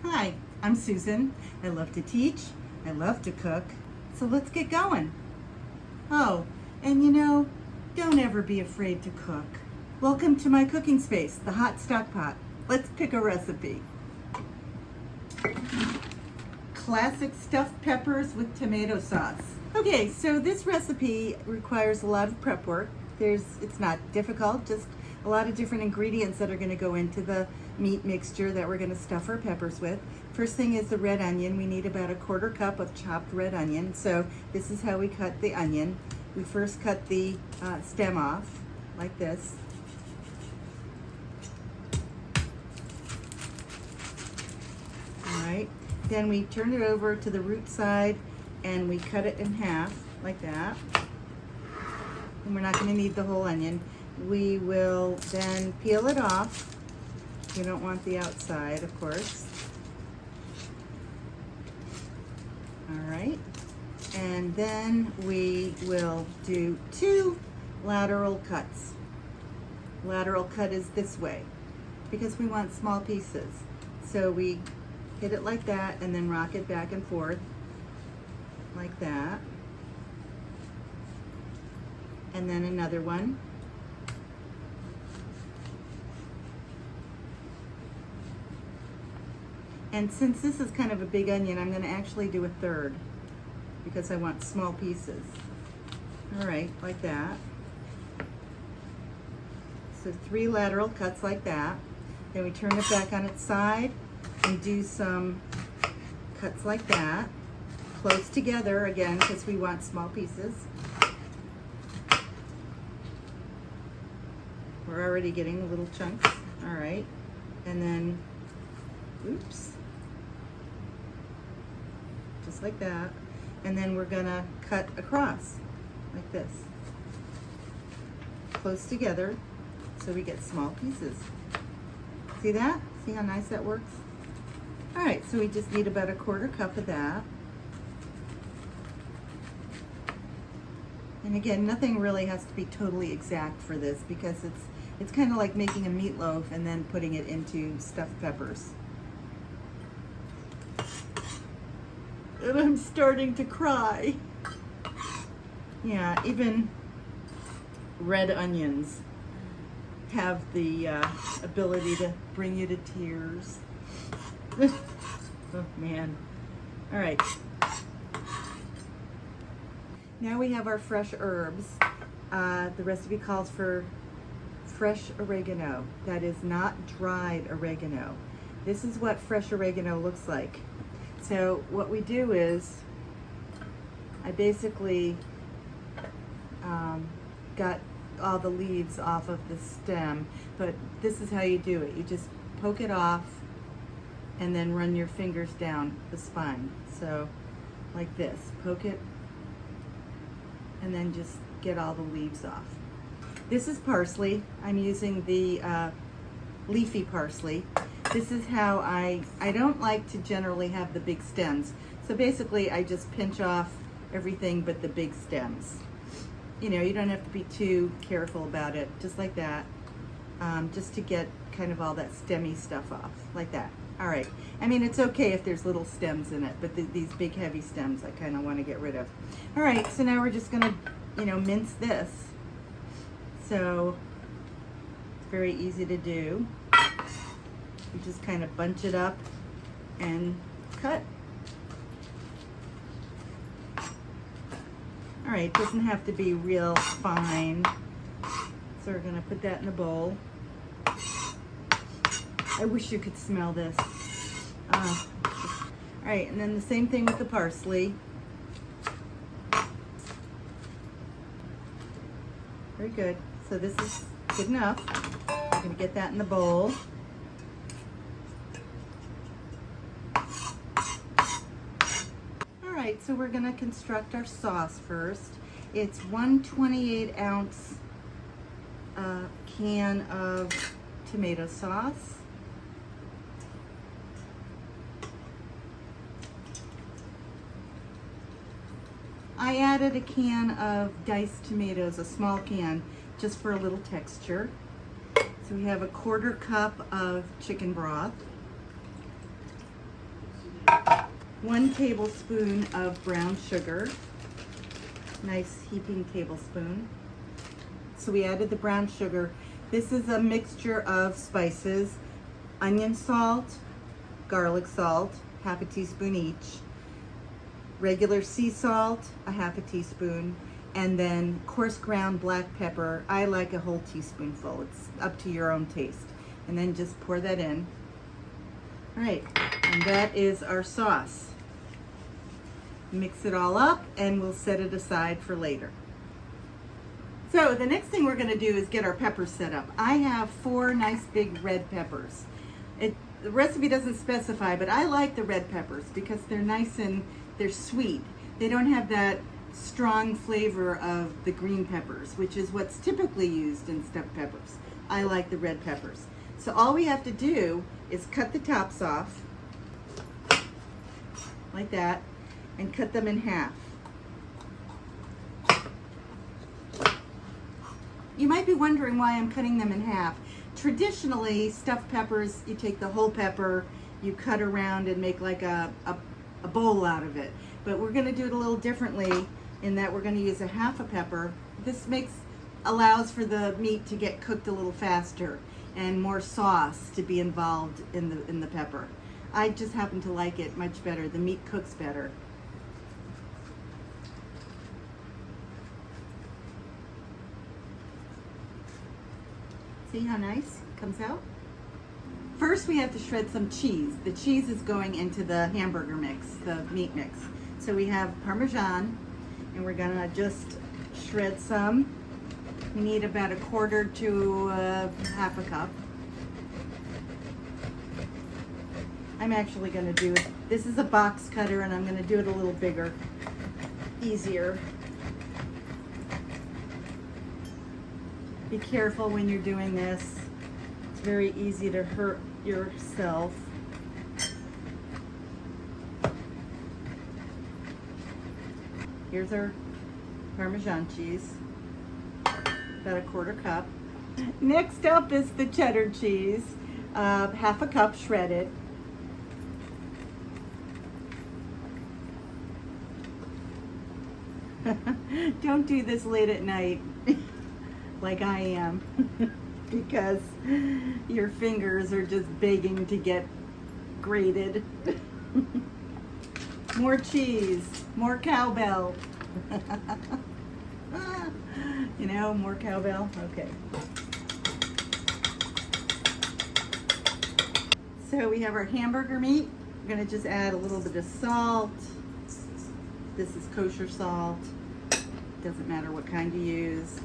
Hi, I'm Susan. I love to teach. I love to cook. So let's get going. Oh, and don't ever be afraid to cook. Welcome to my cooking space, the hot stock pot. Let's pick a recipe. Classic stuffed peppers with tomato sauce. Okay, so this recipe requires a lot of prep work. It's not difficult, just a lot of different ingredients that are going to go into the meat mixture that we're going to stuff our peppers with. First thing is the red onion. We need about 1/4 cup of chopped red onion. So this is how we cut the onion. We first cut the stem off like this. All right. Then we turn it over to the root side and we cut it in half like that. And we're not going to need the whole onion. We will then peel it off. We don't want the outside, of course. All right. And then we will do 2 lateral cuts. Lateral cut is this way because we want small pieces. So we hit it like that and then rock it back and forth like that. And then another one. And since this is kind of a big onion, I'm going to actually do 1/3 because I want small pieces. All right, like that. So 3 lateral cuts like that. Then we turn it back on its side and do some cuts like that. Close together again because we want small pieces. We're already getting little chunks. All right. And then, oops. Just like that. And then we're gonna cut across like this. Close together so we get small pieces. See that? See how nice that works? All right, so we just need about 1/4 cup of that. And again, nothing really has to be totally exact for this because it's kind of like making a meatloaf and then putting it into stuffed peppers. And I'm starting to cry. Yeah, even red onions have the ability to bring you to tears. Oh man. All right. Now we have our fresh herbs. The recipe calls for fresh oregano. That is not dried oregano. This is what fresh oregano looks like. So what we do is, I basically got all the leaves off of the stem, but this is how you do it. You just poke it off and then run your fingers down the spine. So like this, poke it and then just get all the leaves off. This is parsley. I'm using the leafy parsley. This is how I don't like to generally have the big stems. So basically I just pinch off everything but the big stems. You don't have to be too careful about it, just like that. Just to get kind of all that stemmy stuff off, like that. All right. I mean, it's okay if there's little stems in it, but these big heavy stems I kind of want to get rid of. All right, so now we're just gonna, mince this. So it's very easy to do. You just kind of bunch it up and cut. All right, it doesn't have to be real fine. So we're gonna put that in a bowl. I wish you could smell this. All right, and then the same thing with the parsley. Very good. So this is good enough. I'm gonna get that in the bowl. All right, so we're gonna construct our sauce first. It's 1 28-ounce can of tomato sauce. I added a can of diced tomatoes, a small can, just for a little texture. So we have 1/4 cup of chicken broth. 1 tablespoon of brown sugar, nice heaping tablespoon. So we added the brown sugar. This is a mixture of spices, onion salt, garlic salt, half a teaspoon each, regular sea salt, a half a teaspoon, and then coarse ground black pepper. I like a whole teaspoonful. It's up to your own taste. And then just pour that in. All right, and that is our sauce. Mix it all up and we'll set it aside for later. So the next thing we're gonna do is get our peppers set up. I have 4 nice big red peppers. The recipe doesn't specify, but I like the red peppers because they're nice and they're sweet. They don't have that strong flavor of the green peppers, which is what's typically used in stuffed peppers. I like the red peppers. So all we have to do is cut the tops off, like that, and cut them in half. You might be wondering why I'm cutting them in half. Traditionally, stuffed peppers, you take the whole pepper, you cut around and make like a bowl out of it. But we're gonna do it a little differently in that we're gonna use a half a pepper. This allows for the meat to get cooked a little faster and more sauce to be involved in the pepper. I just happen to like it much better. The meat cooks better. See how nice it comes out? First we have to shred some cheese. The cheese is going into the hamburger mix, the meat mix. So we have Parmesan, and we're gonna just shred some. We need about 1/4 to half a cup. I'm actually gonna do it. This is a box cutter and I'm gonna do it a little bigger, easier. Be careful when you're doing this. It's very easy to hurt yourself. Here's our Parmesan cheese, about 1/4 cup. Next up is the cheddar cheese, half a cup shredded. Don't do this late at night like I am because your fingers are just begging to get grated. More cheese, more cowbell. You know, more cowbell. Okay. So we have our hamburger meat. We're gonna just add a little bit of salt. This is kosher salt. Doesn't matter what kind you use.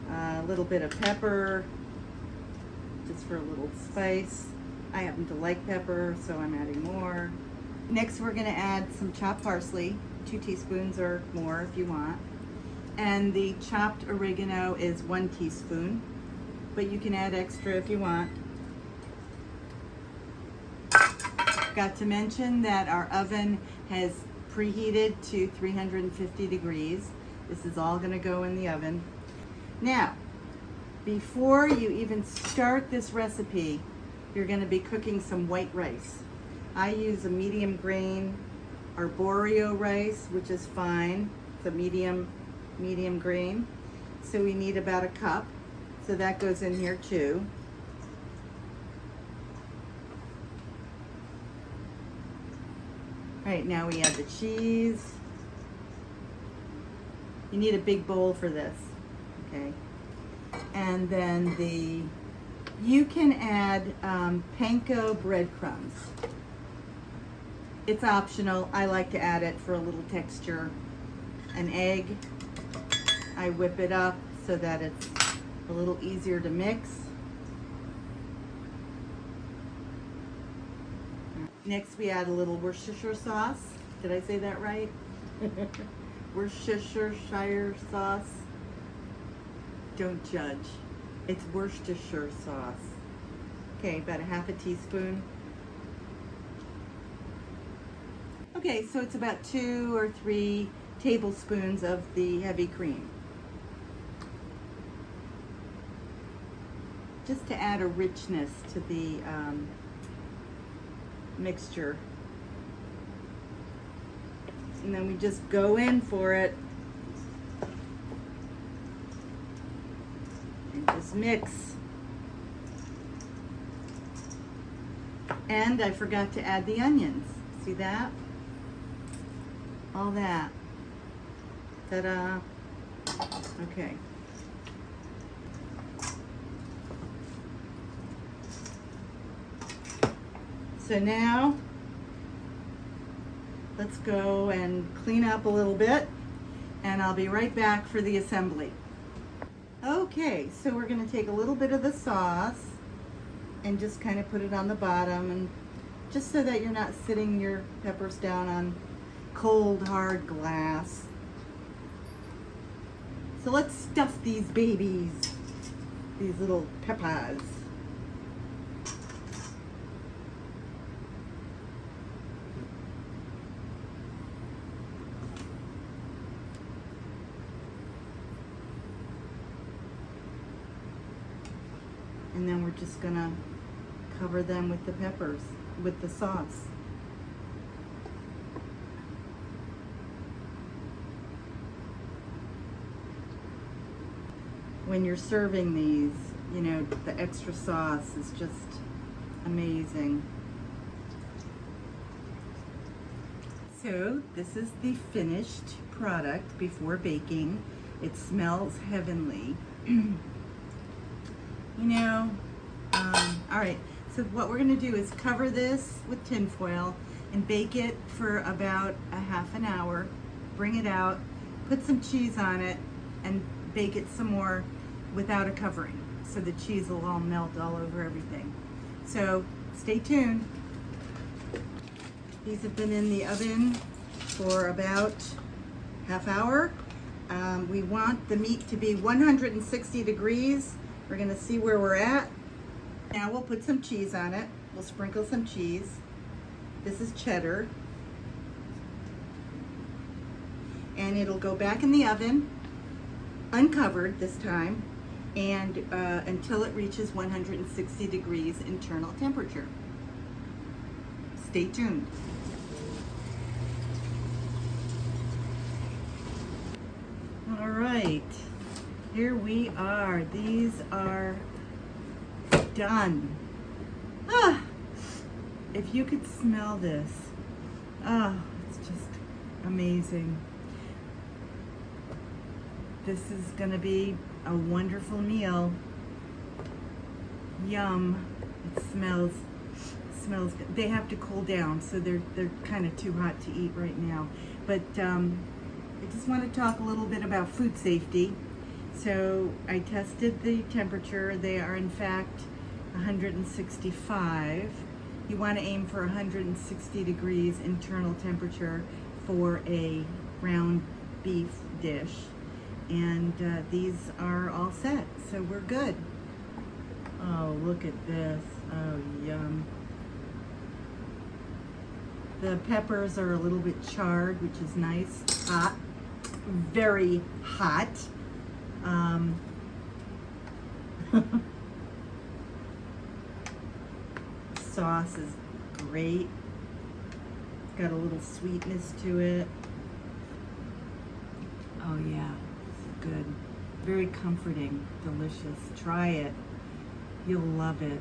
A little bit of pepper, just for a little spice. I happen to like pepper, so I'm adding more. Next, we're gonna add some chopped parsley, 2 teaspoons or more if you want. And the chopped oregano is 1 teaspoon, but you can add extra if you want. Forgot to mention that our oven has preheated to 350 degrees. This is all gonna go in the oven. Now, before you even start this recipe, you're gonna be cooking some white rice. I use a medium grain Aborio rice, which is fine. It's a medium grain. So we need about 1 cup. So that goes in here too. All right, now we add the cheese. You need a big bowl for this, okay? And then you can add panko breadcrumbs. It's optional. I like to add it for a little texture. An egg, I whip it up so that it's a little easier to mix. Next we add a little Worcestershire sauce. Did I say that right? Worcestershire sauce. Don't judge. It's Worcestershire sauce. Okay, about 1/2 teaspoon. Okay, so it's about 2 or 3 tablespoons of the heavy cream. Just to add a richness to the mixture. And then we just go in for it. And just mix. And I forgot to add the onions. See that? All that. Ta-da. Okay. So now, let's go and clean up a little bit, and I'll be right back for the assembly. Okay, so we're going to take a little bit of the sauce and just kind of put it on the bottom, and just so that you're not sitting your peppers down on cold, hard glass. So let's stuff these babies, these little peppers. And then we're just gonna cover them with the peppers, with the sauce. When you're serving these, you know, the extra sauce is just amazing. So this is the finished product before baking. It smells heavenly. You know, all right, so what we're gonna do is cover this with tin foil and bake it for about a half an hour. Bring it out, put some cheese on it, and bake it some more without a covering, so the cheese will all melt all over everything. So stay tuned. These have been in the oven for about half hour. We want the meat to be 160 degrees. We're gonna see where we're at. Now we'll put some cheese on it. We'll sprinkle some cheese. This is cheddar. And it'll go back in the oven, uncovered this time, and until it reaches 160 degrees internal temperature. Stay tuned. All right. Here we are. These are done. Ah, if you could smell this. Oh, it's just amazing. This is going to be a wonderful meal. Yum. It smells good. They have to cool down, so they're kind of too hot to eat right now. But I just want to talk a little bit about food safety. So I tested the temperature. They are in fact 165. You want to aim for 160 degrees internal temperature for a ground beef dish. And these are all set, so we're good. Oh, look at this. Oh, yum. The peppers are a little bit charred, which is nice. Hot, very hot. Sauce is great. It's got a little sweetness to it. Oh yeah, it's good. Very comforting, delicious. Try it. You'll love it.